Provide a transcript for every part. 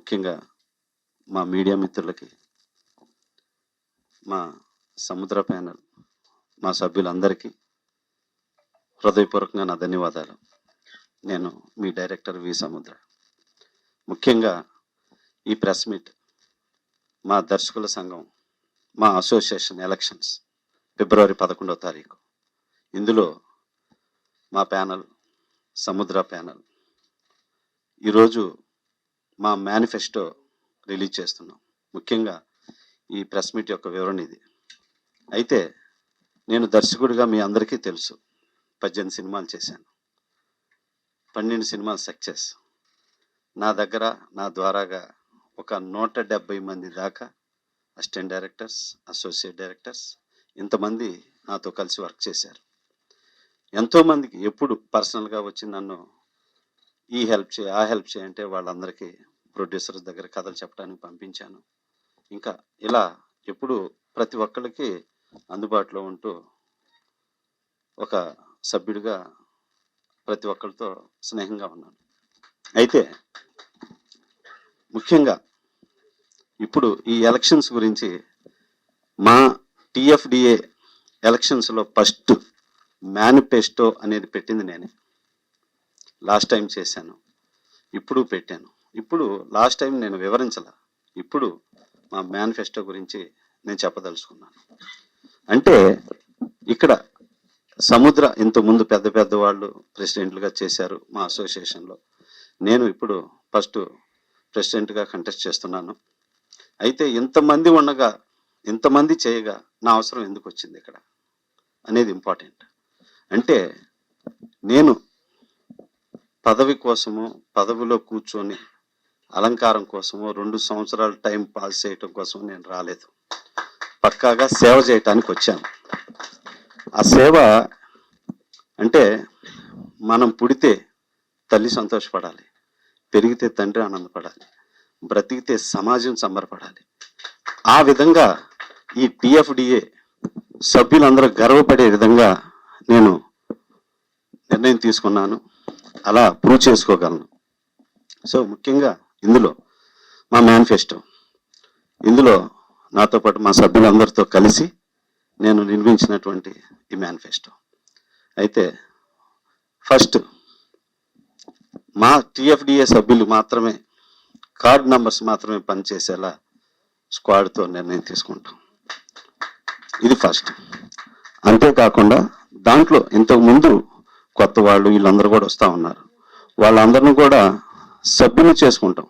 ముఖ్యంగా మా మీడియా మిత్రులకి, మా సముద్ర ప్యానల్, మా సభ్యులందరికీ హృదయపూర్వకంగా నా ధన్యవాదాలు. నేను మీ డైరెక్టర్ వి సముద్ర. ముఖ్యంగా ఈ ప్రెస్ మీట్ మా దర్శకుల సంఘం, మా అసోసియేషన్ ఎలక్షన్స్ ఫిబ్రవరి 11వ తారీఖు. ఇందులో మా ప్యానల్ సముద్ర ప్యానల్ ఈరోజు మా మేనిఫెస్టో రిలీజ్ చేస్తున్నాం. ముఖ్యంగా ఈ ప్రెస్ మీట్ యొక్క వివరణ ఇది. అయితే నేను దర్శకుడిగా మీ అందరికీ తెలుసు, 18 సినిమాలు చేశాను, 12 సినిమాలు సక్సెస్. నా దగ్గర నా ద్వారాగా ఒక 170 మంది దాకా అసిస్టెంట్ డైరెక్టర్స్, అసోసియేట్ డైరెక్టర్స్ ఇంతమంది నాతో కలిసి వర్క్ చేశారు. ఎంతోమందికి ఎప్పుడు పర్సనల్గా వచ్చి నన్ను ఈ హెల్ప్ చేయి, ఆ హెల్ప్ చేయంటే వాళ్ళందరికీ ప్రొడ్యూసర్స్ దగ్గర కథలు చెప్పడానికి పంపించాను. ఇంకా ఇలా ఎప్పుడు ప్రతి ఒక్కరికి అందుబాటులో ఉంటూ ఒక సభ్యుడిగా ప్రతి ఒక్కరితో స్నేహంగా ఉన్నాను. అయితే ముఖ్యంగా ఇప్పుడు ఈ ఎలక్షన్స్ గురించి మా టిఎఫ్డిఏ ఎలక్షన్స్లో ఫస్ట్ మేనిఫెస్టో అనేది పెట్టింది నేనే. లాస్ట్ టైం చేశాను, ఇప్పుడు పెట్టాను. ఇప్పుడు లాస్ట్ టైం నేను వివరించాల, ఇప్పుడు మా మేనిఫెస్టో గురించి నేను చెప్పదలుచుకున్నాను. అంటే ఇక్కడ సముద్ర ఇంతకుముందు పెద్ద పెద్ద వాళ్ళు ప్రెసిడెంట్లుగా చేశారు మా అసోసియేషన్లో. నేను ఇప్పుడు ఫస్ట్ ప్రెసిడెంట్గా కంటెస్ట్ చేస్తున్నాను. అయితే ఇంతమంది ఉండగా, ఇంతమంది చేయగా నా అవసరం ఎందుకు వచ్చింది ఇక్కడ అనేది ఇంపార్టెంట్. అంటే నేను పదవి కోసమో, పదవిలో కూర్చొని అలంకారం కోసమో 2 సంవత్సరాలు టైం పాస్ చేయటం కోసం నేను రాలేదు. పక్కాగా సేవ చేయటానికి వచ్చాను. ఆ సేవ అంటే మనం పుడితే తల్లి సంతోషపడాలి, పెరిగితే తండ్రి ఆనందపడాలి, బ్రతికితే సమాజం సంబరపడాలి. ఆ విధంగా ఈ టిఎఫ్డిఏ సభ్యులందరూ గర్వపడే విధంగా నేను నిర్ణయం తీసుకున్నాను. అలా ప్రూవ్ చేసుకోగలను. సో ముఖ్యంగా ఇందులో మా మేనిఫెస్టో, ఇందులో నాతో పాటు మా సభ్యులందరితో కలిసి నేను నిర్మించినటువంటి ఈ మేనిఫెస్టో. అయితే ఫస్ట్ మా టిఎఫ్డిఏ సభ్యులు మాత్రమే, కార్డ్ నంబర్స్ మాత్రమే పనిచేసేలా స్క్వాడ్తో నిర్ణయం తీసుకుంటాం. ఇది ఫస్ట్. అంతేకాకుండా దాంట్లో ఇంతకుముందు కొత్త వాళ్ళు వీళ్ళందరూ కూడా వస్తూ ఉన్నారు. వాళ్ళందరినీ కూడా సభ్యులు చేసుకుంటాం.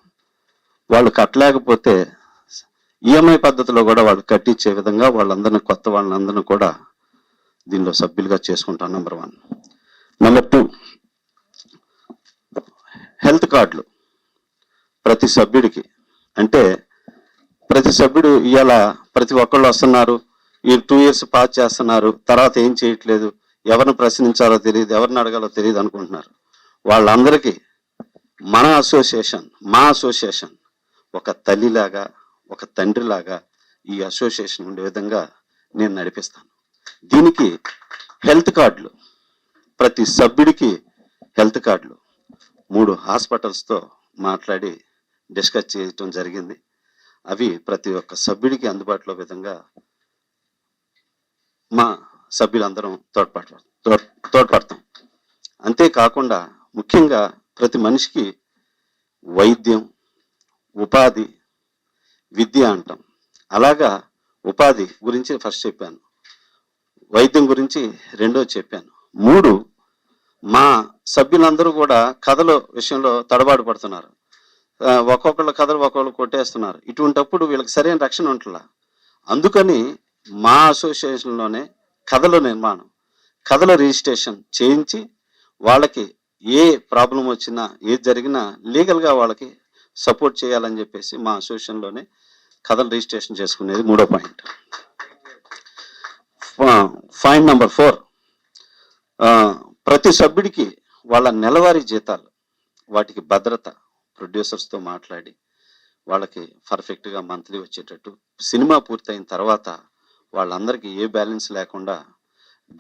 వాళ్ళు కట్టలేకపోతే ఈఎంఐ పద్ధతిలో కూడా వాళ్ళు కట్టించే విధంగా వాళ్ళందరినీ, కొత్త వాళ్ళందరినీ కూడా దీనిలో సభ్యులుగా చేసుకుంటాం. నెంబర్ 1. నెంబర్ 2, హెల్త్ కార్డులు ప్రతి సభ్యుడికి. అంటే ప్రతి సభ్యుడు ఇవాళ ప్రతి ఒక్కళ్ళు వస్తున్నారు, ఈ 2 years పాస్ చేస్తున్నారు, తర్వాత ఏం చేయట్లేదు, ఎవరిని ప్రశ్నించాలో తెలియదు, ఎవరిని అడగాలో తెలియదు అనుకుంటున్నారు. వాళ్ళందరికీ మన అసోసియేషన్, మా అసోసియేషన్ ఒక తల్లిలాగా, ఒక తండ్రిలాగా ఈ అసోసియేషన్ ఉండే విధంగా నేను నడిపిస్తాను. దీనికి హెల్త్ కార్డులు, ప్రతి సభ్యుడికి హెల్త్ కార్డులు 3 హాస్పిటల్స్తో మాట్లాడి డిస్కస్ చేయటం జరిగింది. అవి ప్రతి ఒక్క సభ్యుడికి అందుబాటులో విధంగా మా సభ్యులందరం తోడ్పడతాం. అంతేకాకుండా ముఖ్యంగా ప్రతి మనిషికి వైద్యం, ఉపాధి, విద్య అంటాం. అలాగా ఉపాధి గురించి ఫస్ట్ చెప్పాను, వైద్యం గురించి రెండో చెప్పాను. 3, మా సభ్యులందరూ కూడా కథల విషయంలో తడబాటు పడుతున్నారు. ఒక్కొక్కళ్ళ కథలు ఒక్కొక్కళ్ళు కొట్టేస్తున్నారు. ఇటువంటప్పుడు వీళ్ళకి సరైన రక్షణ ఉంటుందా? అందుకని మా అసోసియేషన్లోనే కథల నిర్మాణం, కథల రిజిస్ట్రేషన్ చేయించి వాళ్ళకి ఏ ప్రాబ్లం వచ్చినా, ఏది జరిగినా లీగల్గా వాళ్ళకి సపోర్ట్ చేయాలని చెప్పేసి మా అసోసియేషన్లోనే కథలు రిజిస్ట్రేషన్ చేసుకునేది 3వ పాయింట్. పాయింట్ నెంబర్ 4, ప్రతి సభ్యుడికి వాళ్ళ నెలవారీ జీతాలు, వాటికి భద్రత ప్రొడ్యూసర్స్తో మాట్లాడి వాళ్ళకి పర్ఫెక్ట్గా మంత్లీ వచ్చేటట్టు, సినిమా పూర్తయిన తర్వాత వాళ్ళందరికీ ఏ బ్యాలెన్స్ లేకుండా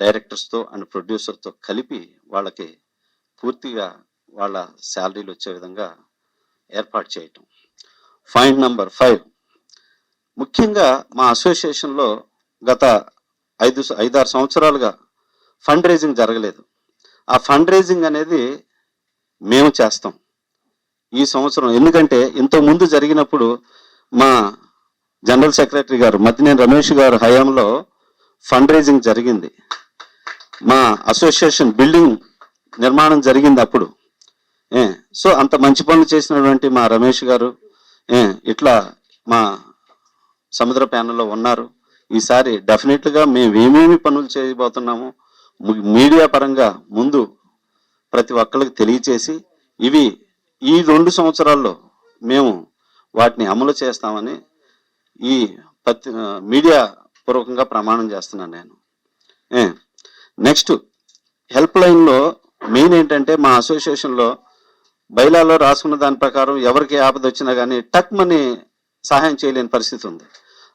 డైరెక్టర్స్తో అండ్ ప్రొడ్యూసర్తో కలిపి వాళ్ళకి పూర్తిగా వాళ్ళ శాలరీలు వచ్చే విధంగా ఏర్పాటు చేయటం. పాయింట్ నంబర్ 5, ముఖ్యంగా మా అసోసియేషన్లో గత 5-6 సంవత్సరాలుగా ఫండ్ రైజింగ్ జరగలేదు. ఆ ఫండ్ రైజింగ్ అనేది మేము చేస్తాం ఈ సంవత్సరం. ఎందుకంటే ఇంతకుముందు జరిగినప్పుడు మా జనరల్ సెక్రటరీ గారు మద్దినేని రమేష్ గారు హయాంలో ఫండ్ రైజింగ్ జరిగింది. మా అసోసియేషన్ బిల్డింగ్ నిర్మాణం జరిగింది అప్పుడు. సో అంత మంచి పనులు చేసినటువంటి మా రమేష్ గారు ఇట్లా మా సముద్ర ప్యానల్లో ఉన్నారు. ఈసారి డెఫినెట్గా మేము ఏమేమి పనులు చేయబోతున్నామో మీడియా పరంగా ముందు ప్రతి ఒక్కరికి తెలియచేసి ఇవి ఈ 2 సంవత్సరాల్లో మేము వాటిని అమలు చేస్తామని ఈ మీడియా పూర్వకంగా ప్రమాణం చేస్తున్నాను నేను. నెక్స్ట్, హెల్ప్ లైన్లో మెయిన్ ఏంటంటే మా అసోసియేషన్లో బైలాలో రాసుకున్న దాని ప్రకారం ఎవరికి ఆపద వచ్చినా కానీ టక్మని సహాయం చేయలేని పరిస్థితి ఉంది.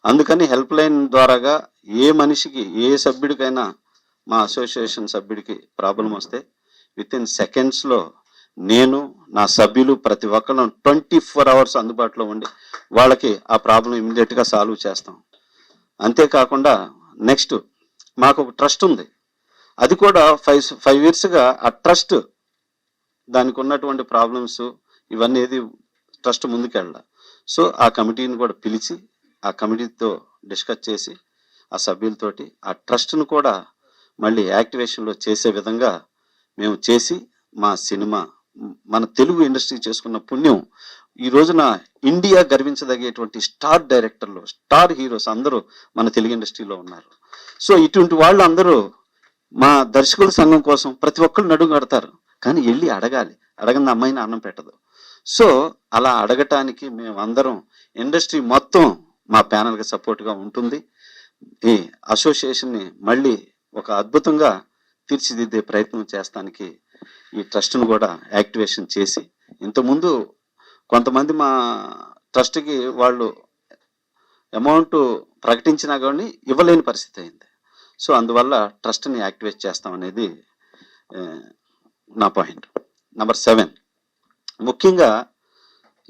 అందుకని హెల్ప్ లైన్ ద్వారాగా ఏ మనిషికి ఏ సభ్యుడికైనా మా అసోసియేషన్ సభ్యుడికి ప్రాబ్లం వస్తే విత్ ఇన్ సెకండ్స్లో నేను నా సభ్యులు ప్రతి ఒక్కరు 24 అవర్స్ అందుబాటులో ఉండి వాళ్ళకి ఆ ప్రాబ్లం ఇమ్మీడియట్గా సాల్వ్ చేస్తాం. అంతేకాకుండా నెక్స్ట్ మాకు ఒక ట్రస్ట్ ఉంది. అది కూడా 5 ఇయర్స్గా ఆ ట్రస్ట్ దానికి ఉన్నటువంటి ప్రాబ్లమ్స్ ఇవన్నీ ఏది ట్రస్ట్ ముందుకెళ్ళ. సో ఆ కమిటీని కూడా పిలిచి ఆ కమిటీతో డిస్కస్ చేసి ఆ సభ్యులతోటి ఆ ట్రస్ట్ను కూడా మళ్ళీ యాక్టివేషన్లో చేసే విధంగా మేము చేసి మా సినిమా మన తెలుగు ఇండస్ట్రీ చేసుకున్న పుణ్యం ఈ రోజున ఇండియా గర్వించదగేటువంటి స్టార్ డైరెక్టర్లు, స్టార్ హీరోస్ అందరూ మన తెలుగు ఇండస్ట్రీలో ఉన్నారు. సో ఇటువంటి వాళ్ళు అందరూ మా దర్శకుల సంఘం కోసం ప్రతి ఒక్కరు నడుము కడతారు, కానీ వెళ్ళి అడగాలి. అడగని అమ్మాయిని అన్నం పెట్టదు. సో అలా అడగటానికి మేమందరం ఇండస్ట్రీ మొత్తం మా ప్యానల్కి సపోర్ట్గా ఉంటుంది. ఈ అసోసియేషన్ని మళ్ళీ ఒక అద్భుతంగా తీర్చిదిద్దే ప్రయత్నం చేస్తానికి ఈ ట్రస్ట్ను కూడా యాక్టివేషన్ చేసి, ఇంతకుముందు కొంతమంది మా ట్రస్ట్కి వాళ్ళు అమౌంట్ ప్రకటించినా కానీ ఇవ్వలేని పరిస్థితి అయింది. సో అందువల్ల ట్రస్ట్ని యాక్టివేట్ చేస్తామనేది నా పాయింట్. నెంబర్ 7, ముఖ్యంగా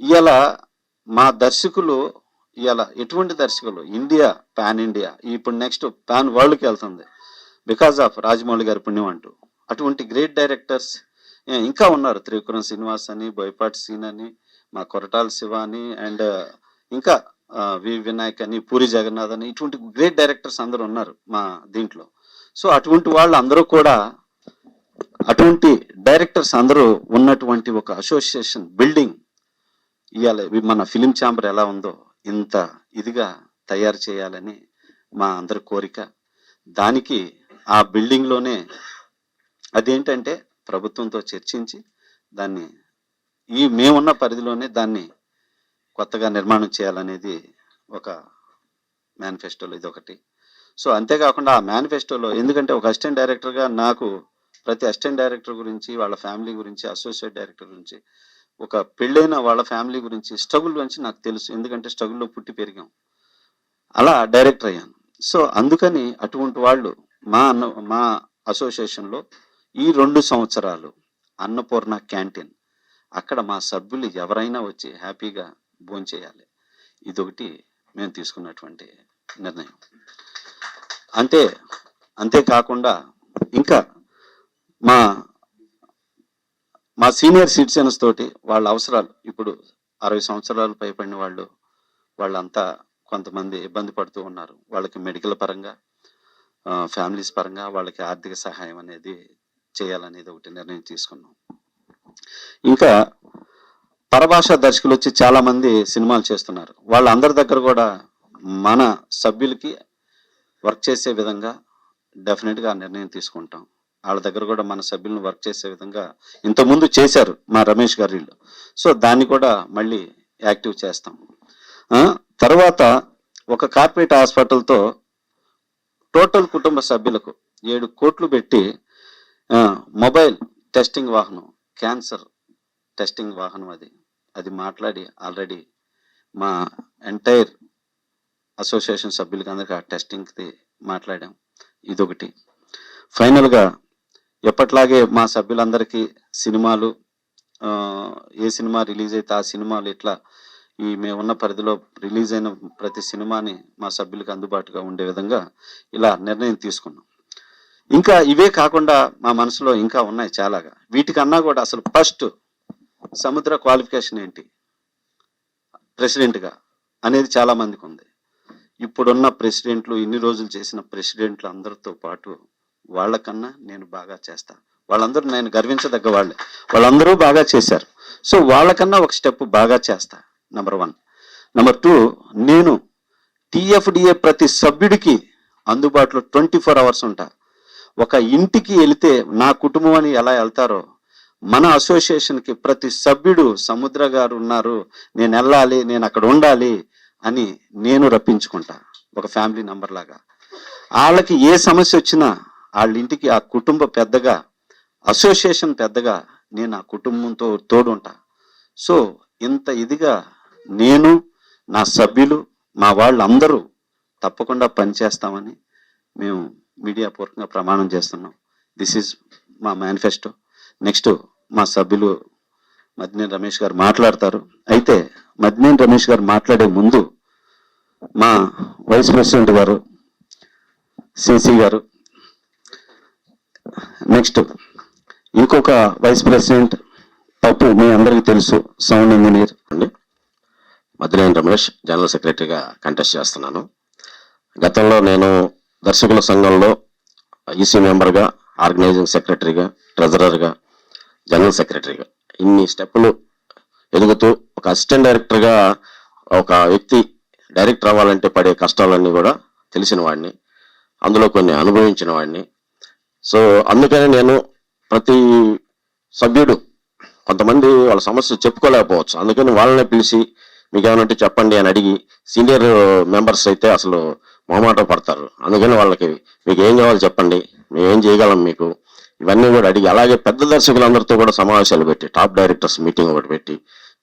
ఇవాళ మా దర్శకులు ఇవాళ ఎటువంటి దర్శకులు ఇండియా పాన్ ఇండియా ఇప్పుడు నెక్స్ట్ పాన్ వరల్డ్కి వెళ్తుంది బికాజ్ ఆఫ్ రాజమౌళి గారి పుణ్యం అంటూ. అటువంటి గ్రేట్ డైరెక్టర్స్ ఇంకా ఉన్నారు. త్రివిక్రమ్ శ్రీనివాస్ అని, బోయపాటి సీన్ అని, మా కొరటాల శివ అని, అండ్ ఇంకా వి వినాయక్ అని, పూరి జగన్నాథ్ అని, ఇటువంటి గ్రేట్ డైరెక్టర్స్ అందరూ ఉన్నారు మా దీంట్లో. సో అటువంటి వాళ్ళు అందరూ కూడా అటువంటి డైరెక్టర్స్ అందరూ ఉన్నటువంటి ఒక అసోసియేషన్ బిల్డింగ్ ఇవాళ మన ఫిలిం ఛాంబర్ ఎలా ఉందో ఇంత ఇదిగా తయారు చేయాలని మా అందరి కోరిక. దానికి ఆ బిల్డింగ్లోనే అదేంటంటే ప్రభుత్వంతో చర్చించి దాన్ని మేమున్న పరిధిలోనే దాన్ని కొత్తగా నిర్మాణం చేయాలనేది ఒక మేనిఫెస్టోలో ఇదొకటి. సో అంతేకాకుండా ఆ మేనిఫెస్టోలో ఎందుకంటే ఒక అసిస్టెంట్ డైరెక్టర్గా నాకు ప్రతి అసిస్టెంట్ డైరెక్టర్ గురించి, వాళ్ళ ఫ్యామిలీ గురించి, అసోసియేట్ డైరెక్టర్ గురించి, ఒక పెళ్ళైన వాళ్ళ ఫ్యామిలీ గురించి స్ట్రగుల్ గురించి నాకు తెలుసు. ఎందుకంటే స్ట్రగుల్లో పుట్టి పెరిగాం, అలా డైరెక్టర్ అయ్యాను. సో అందుకని అటువంటి వాళ్ళు మా అసోసియేషన్లో ఈ 2 సంవత్సరాలు అన్నపూర్ణ క్యాంటీన్, అక్కడ మా సభ్యులు ఎవరైనా వచ్చి హ్యాపీగా భోంచేయాలి. ఇదొకటి మేము తీసుకున్నటువంటి నిర్ణయం. అంతేకాకుండా ఇంకా మా సీనియర్ సిటిజన్స్ తోటి వాళ్ళ అవసరాలు, ఇప్పుడు 60 సంవత్సరాలు పైబడిన వాళ్ళంతా కొంతమంది ఇబ్బంది పడుతూ ఉన్నారు. వాళ్ళకి మెడికల్ పరంగా, ఫ్యామిలీస్ పరంగా వాళ్ళకి ఆర్థిక సహాయం అనేది చేయాలనేది ఒకటి నిర్ణయం తీసుకున్నాం. ఇంకా పరభాషా దర్శకులు వచ్చి చాలా మంది సినిమాలు చేస్తున్నారు. వాళ్ళందరి దగ్గర కూడా మన సభ్యులకి వర్క్ చేసే విధంగా డెఫినెట్గా నిర్ణయం తీసుకుంటాం. వాళ్ళ దగ్గర కూడా మన సభ్యులను వర్క్ చేసే విధంగా ఇంతకుముందు చేశారు మా రమేష్ గారు వీళ్ళు. సో దాన్ని కూడా మళ్ళీ యాక్టివ్ చేస్తాం. తర్వాత ఒక కార్పొరేట్ హాస్పిటల్తో టోటల్ కుటుంబ సభ్యులకు 7 కోట్లు పెట్టి మొబైల్ టెస్టింగ్ వాహనం, క్యాన్సర్ టెస్టింగ్ వాహనం అది మాట్లాడి ఆల్రెడీ మా ఎంటైర్ అసోసియేషన్ సభ్యులకి అందరికీ ఆ టెస్టింగ్కి మాట్లాడాం. ఇదొకటి. ఫైనల్గా ఎప్పట్లాగే మా సభ్యులందరికీ సినిమాలు, ఏ సినిమా రిలీజ్ అయితే ఆ సినిమాలు ఇట్లా మేమున్న పరిధిలో రిలీజ్ అయిన ప్రతి సినిమాని మా సభ్యులకు అందుబాటుగా ఉండే విధంగా ఇలా నిర్ణయం తీసుకున్నాం. ఇంకా ఇవే కాకుండా మా మనసులో ఇంకా ఉన్నాయి చాలాగా. వీటికన్నా కూడా అసలు ఫస్ట్ సముద్ర క్వాలిఫికేషన్ ఏంటి ప్రెసిడెంట్గా అనేది చాలా మందికి ఉంది. ఇప్పుడున్న ప్రెసిడెంట్లు, ఇన్ని రోజులు చేసిన ప్రెసిడెంట్లు అందరితో పాటు వాళ్ళకన్నా నేను బాగా చేస్తా. వాళ్ళందరూ నేను గర్వించదగ్గ వాళ్ళే, వాళ్ళందరూ బాగా చేశారు. సో వాళ్ళకన్నా ఒక స్టెప్ బాగా చేస్తా, నెంబర్ 1. నెంబర్ 2, నేను టీఎఫ్డిఏ ప్రతి సభ్యుడికి అందుబాటులో 24 అవర్స్ ఉంటా. ఒక ఇంటికి వెళితే నా కుటుంబం అని ఎలా వెళ్తారో మన అసోసియేషన్కి ప్రతి సభ్యుడు సముద్ర గారు ఉన్నారు, నేను వెళ్ళాలి, నేను అక్కడ ఉండాలి అని నేను రప్పించుకుంటా, ఒక ఫ్యామిలీ నంబర్ లాగా. వాళ్ళకి ఏ సమస్య వచ్చినా వాళ్ళ ఇంటికి ఆ కుటుంబ పెద్దగా, అసోసియేషన్ పెద్దగా నేను ఆ కుటుంబంతో తోడుంటా. సో ఇంత ఇదిగా నేను, నా సభ్యులు, మా వాళ్ళందరూ తప్పకుండా పనిచేస్తామని మేము మీడియా పూర్వకంగా ప్రమాణం చేస్తున్నాం. దిస్ ఈజ్ మా మేనిఫెస్టో. నెక్స్ట్ మా సభ్యులు మద్దినేని రమేష్ గారు మాట్లాడతారు. అయితే మద్దినేని రమేష్ గారు మాట్లాడే ముందు మా వైస్ ప్రెసిడెంట్ గారు సిసి గారు, నెక్స్ట్ ఇంకొక వైస్ ప్రెసిడెంట్ పప్పు, మీ అందరికీ తెలుసు, సౌండ్ ఇంజనీర్ అండి. మద్దినేని రమేష్, జనరల్ సెక్రటరీగా కంటెస్ట్ చేస్తున్నాను. గతంలో నేను దర్శకుల సంఘంలో ఈసీ మెంబర్గా, ఆర్గనైజింగ్ సెక్రటరీగా, ట్రెజరర్గా, జనరల్ సెక్రటరీగా ఇన్ని స్టెప్పులు ఎదుగుతూ ఒక అసిస్టెంట్ డైరెక్టర్గా ఒక వ్యక్తి డైరెక్టర్ అవ్వాలంటే పడే కష్టాలన్నీ కూడా తెలిసిన వాడిని, అందులో కొన్ని అనుభవించిన వాడిని. సో అందుకని నేను ప్రతి సభ్యుడు కొంతమంది వాళ్ళ సమస్య చెప్పుకోలేకపోవచ్చు, అందుకని వాళ్ళనే పిలిచి మీకు ఏమనంటే చెప్పండి అని అడిగి, సీనియర్ మెంబర్స్ అయితే అసలు మొహమాట పడతారు. అందుకని వాళ్ళకి మీకు ఏం కావాలో చెప్పండి, మేము ఏం చేయగలం మీకు, ఇవన్నీ కూడా అడిగి, అలాగే పెద్ద దర్శకులందరితో కూడా సమావేశాలు పెట్టి, టాప్ డైరెక్టర్స్ మీటింగ్ ఒకటి పెట్టి,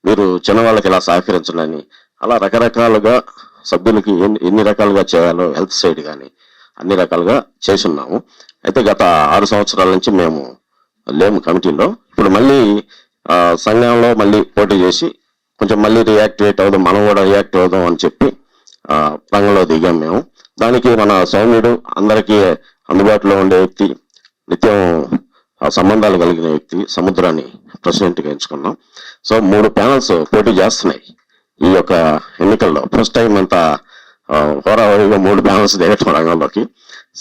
మీరు చిన్న వాళ్ళకి ఇలా సహకరించండి, అలా రకరకాలుగా సభ్యులకి ఎన్ని రకాలుగా చేయాలో హెల్త్ సైడ్ కానీ అన్ని రకాలుగా చేసున్నాము. అయితే గత 6 సంవత్సరాల నుంచి మేము లేము కమిటీలో. ఇప్పుడు మళ్ళీ సంఘంలో మళ్ళీ పోటీ చేసి కొంచెం మళ్ళీ రియాక్టివేట్ అవుదాం, మనం కూడా రియాక్టివ్ అవుదాం అని చెప్పి రంగంలో దిగాం మేము. దానికి మన సౌమ్యుడు, అందరికీ అందుబాటులో ఉండే వ్యక్తి, నిత్యం సంబంధాలు కలిగిన వ్యక్తి సముద్రాన్ని ప్రెసిడెంట్గా ఎంచుకున్నాం. సో 3 ప్యానల్స్ పోటీ చేస్తున్నాయి ఈ యొక్క ఎన్నికల్లో. ఫస్ట్ టైం అంత హోరాహోరీగా 3 ప్యానల్స్ దిగటం రంగంలోకి.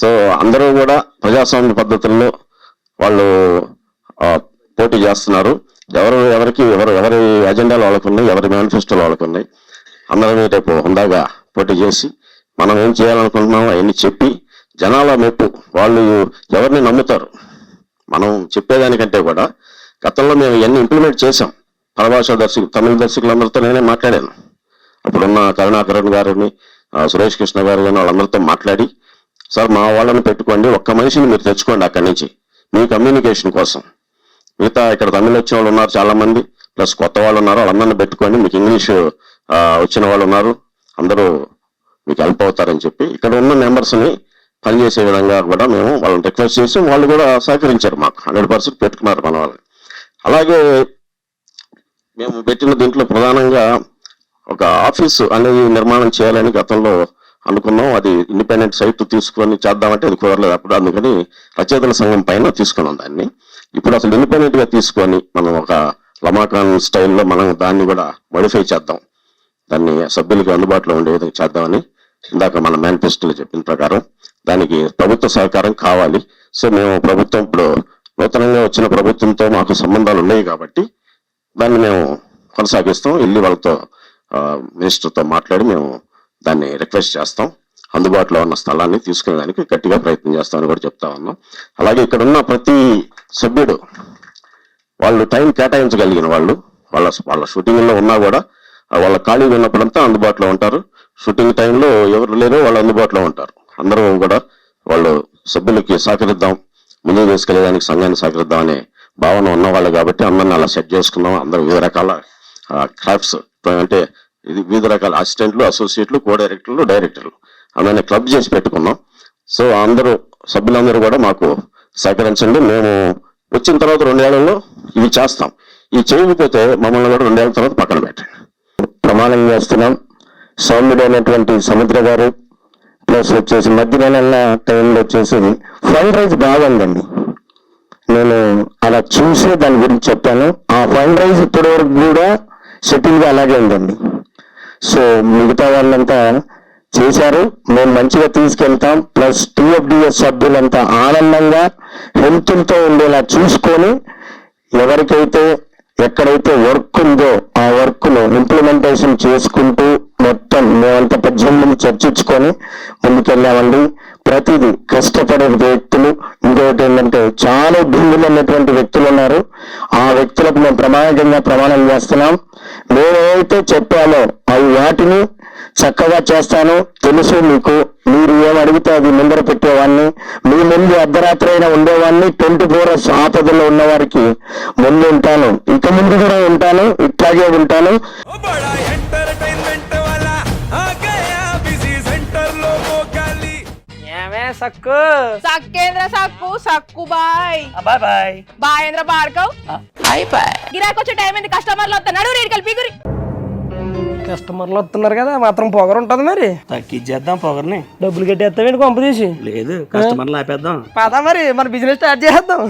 సో అందరూ కూడా ప్రజాస్వామ్య పద్ధతుల్లో వాళ్ళు పోటీ చేస్తున్నారు. ఎవరి అజెండాలు వాళ్ళకు ఉన్నాయి, ఎవరి మేనిఫెస్టోలు వాళ్ళకు ఉన్నాయి. అందరం రేపు హుందాగా పోటీ చేసి మనం ఏం చేయాలనుకుంటున్నామో అవన్నీ చెప్పి జనాల మెప్పు, వాళ్ళు ఎవరిని నమ్ముతారు. మనం చెప్పేదానికంటే కూడా గతంలో మేము ఇవన్నీ ఇంప్లిమెంట్ చేసాం. పరభాషా దర్శకులు, తమిళ దర్శకులందరితో నేనే మాట్లాడాను. అప్పుడున్న కరుణాకరణ్ గారిని, సురేష్ కృష్ణ గారు కానీ వాళ్ళందరితో మాట్లాడి, సార్ మా వాళ్ళని పెట్టుకోండి, ఒక్క మనిషిని మీరు తెచ్చుకోండి అక్కడి నుంచి మీ కమ్యూనికేషన్ కోసం. మిగతా ఇక్కడ తమిళ వచ్చిన వాళ్ళు ఉన్నారు చాలా మంది, ప్లస్ కొత్త వాళ్ళు ఉన్నారు, వాళ్ళందరినీ పెట్టుకోండి, మీకు ఇంగ్లీష్ వచ్చిన వాళ్ళు ఉన్నారు, అందరూ మీకు హెల్ప్ అవుతారని చెప్పి ఇక్కడ ఉన్న మెంబర్స్ని పనిచేసే విధంగా కూడా మేము వాళ్ళని రిక్వెస్ట్ చేసి వాళ్ళు కూడా సహకరించారు. మాకు 100% పెట్టుకున్నారు మన వాళ్ళని. అలాగే మేము పెట్టిన దీంట్లో ప్రధానంగా ఒక ఆఫీసు అనేది నిర్మాణం చేయాలని గతంలో అనుకున్నాం. అది ఇండిపెండెంట్ సైట్ తీసుకొని చేద్దామంటే అది కుదరలేదు అప్పుడు. అందుకని రచయితల సంఘం పైన తీసుకున్నాం దాన్ని. ఇప్పుడు అసలు ఇండిపెండెంట్ గా తీసుకొని మనం ఒక లమాకాన్ స్టైల్లో మనం దాన్ని కూడా మోడిఫై చేద్దాం, దాన్ని సభ్యులకు అందుబాటులో ఉండే విధంగా చేద్దామని ఇందాక మన మేనిఫెస్టోలో చెప్పిన ప్రకారం దానికి ప్రభుత్వ సహకారం కావాలి. సో మేము ప్రభుత్వం, ఇప్పుడు నూతనంగా వచ్చిన ప్రభుత్వంతో మాకు సంబంధాలు ఉన్నాయి కాబట్టి దాన్ని మేము కొనసాగిస్తాం. వెళ్ళి వాళ్ళతో మినిస్టర్తో మాట్లాడి మేము దాన్ని రిక్వెస్ట్ చేస్తాం. అందుబాటులో ఉన్న స్థలాన్ని తీసుకునేదానికి గట్టిగా ప్రయత్నం చేస్తామని కూడా చెప్తా ఉన్నాం. అలాగే ఇక్కడ ఉన్న ప్రతి సభ్యుడు వాళ్ళు టైం కేటాయించగలిగిన వాళ్ళు, వాళ్ళ షూటింగ్లో ఉన్నా కూడా వాళ్ళ ఖాళీగా ఉన్నప్పుడంతా అందుబాటులో ఉంటారు. షూటింగ్ టైంలో ఎవరు లేరో వాళ్ళు అందుబాటులో ఉంటారు. అందరూ కూడా వాళ్ళు సభ్యులకి సహకరిద్దాం, ముందుకు తీసుకెళ్ళేదానికి సంఘాన్ని సహకరిద్దాం అనే భావన ఉన్నవాళ్ళు కాబట్టి అందరిని అలా సెట్ చేసుకున్నాం. అందరూ వివిధ రకాల క్రాఫ్ట్స్, అంటే ఇది వివిధ రకాల అసిస్టెంట్లు, అసోసియేట్లు, కో డైరెక్టర్లు, డైరెక్టర్లు అందరినీ క్లబ్ చేసి పెట్టుకున్నాం. సో అందరూ సభ్యులందరూ కూడా మాకు సహకరించండి. మేము వచ్చిన తర్వాత 2 ఏళ్లలో ఇవి చేస్తాం. ఇవి చేయకపోతే మమ్మల్ని కూడా 2 ఏళ్ల తర్వాత పక్కన పెట్టండి. ప్రమాణం చేస్తున్నాం. సౌమ్యుడైనటువంటి సముద్ర గారు ప్లస్ వచ్చేసి మధ్య నెలల టైంలో వచ్చేసి ఫండ్ రైజ్ బాగుందండి. నేను అలా చూసే దాని గురించి చెప్పాను. ఆ ఫండ్ రైజ్ ఇప్పటి వరకు కూడా సెటిల్గా అలాగే ఉందండి. సో మిగతా వాళ్ళంతా చేశారు, మేము మంచిగా తీసుకెళ్తాం. ప్లస్ టీఎఫ్డిఎస్ సభ్యులంతా ఆనందంగా హెల్త్తో ఉండేలా చూసుకొని ఎవరికైతే ఎక్కడైతే వర్క్ ఉందో ఆ వర్క్ను ఇంప్లిమెంటేషన్ చేసుకుంటూ మొత్తం మేమంతా 18 మంది చర్చించుకొని ముందుకెళ్ళామండి. ప్రతిదీ కష్టపడే వ్యక్తులు, ఇంకొకటి ఏంటంటే చాలా ఇబ్బందులు ఉన్నటువంటి వ్యక్తులు ఉన్నారు. ఆ వ్యక్తులకు మేము ప్రమాణం చేస్తున్నాం. మేమేమైతే చెప్పామో అవి వాటిని చక్కగా చేస్తాను. తెలుసు మీకు, మీరు ఏం అడిగితే అది ముందర పెట్టేవాడిని, మీ ముందు అర్ధరాత్రి అయినా ఉండేవాడిని. 24 hours ఆపదలో ఉన్న వారికి ముందు ఉంటాను, ఇక ముందు కూడా ఉంటాను, ఇట్లాగే ఉంటాను. సక్కు సక్కేంద్ర సక్కు సక్కు బాయ్ బాయ్ బాయ్ బాయేంద్ర బార్కవ్ బాయ్ బాయ్. గిరాకి వచ్చే టైం ఏంది? కస్టమర్లు వస్తున్నాడు, రేడికల్ పిగురి. కస్టమర్లు వస్తున్నారు కదా, మాత్రం పొగరు ఉంటది మరి. తగ్గించేద్దాం పొగర్ని. డబ్బులు కట్టేస్తామేంటి కొంప తీసి? లేదు, కస్టమర్లు ఆపేద్దాం. పదా మరి మన బిజినెస్ స్టార్ట్ చేద్దాం.